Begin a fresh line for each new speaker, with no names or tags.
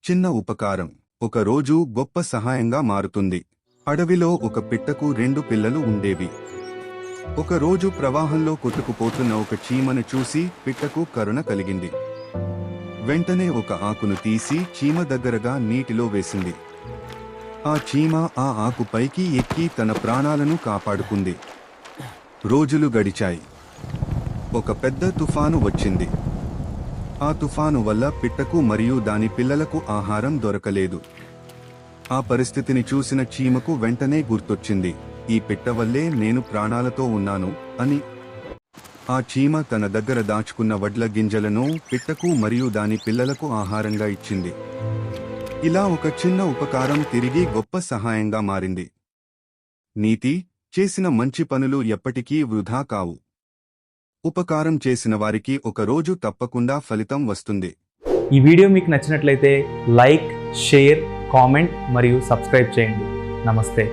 చిన్న ఉపకారం ఒక రోజు గొప్ప సహాయంగా మారుతుంది. అడవిలో ఒక పిట్టకు 2 పిల్లలు ఉండేవి. ఒక రోజు ప్రవాహంలో కొట్టుకుపోతున్న ఒక చీమను చూసి పిట్టకు కరుణ కలిగింది. వెంటనే ఒక ఆకును తీసి చీమ దగ్గరగా నీటిలో వేసింది. ఆ చీమ ఆ ఆకు పైకి ఎక్కి తన ప్రాణాలను కాపాడుకుంది. రోజులు గడిచాయి. ఒక పెద్ద తుఫాను వచ్చింది. ఆ తుఫాను వల్ల పిట్టకు మరియు దాని పిల్లలకు ఆహారం దొరకలేదు. ఆ పరిస్థితిని చూసిన చీమకు వెంటనే గుర్తొచ్చింది, ఈ పిట్ట వల్లే నేను ప్రాణాలతో ఉన్నాను అని. ఆ చీమ తన దగ్గర దాచుకున్న వడ్ల గింజలను పిట్టకు మరియు దాని పిల్లలకు ఆహారంగా ఇచ్చింది. ఇలా ఒక చిన్న ఉపకారం తిరిగి గొప్ప సహాయంగా మారింది. నీతి: చేసిన మంచి పనులు ఎప్పటికీ వృధా కావు. ఉపకారం చేసిన వారికి ఒక రోజు తప్పకుండా ఫలితం వస్తుంది.
ఈ వీడియో మీకు నచ్చినట్లయితే లైక్, షేర్, కామెంట్ మరియు సబ్స్క్రైబ్ చేయండి. నమస్తే.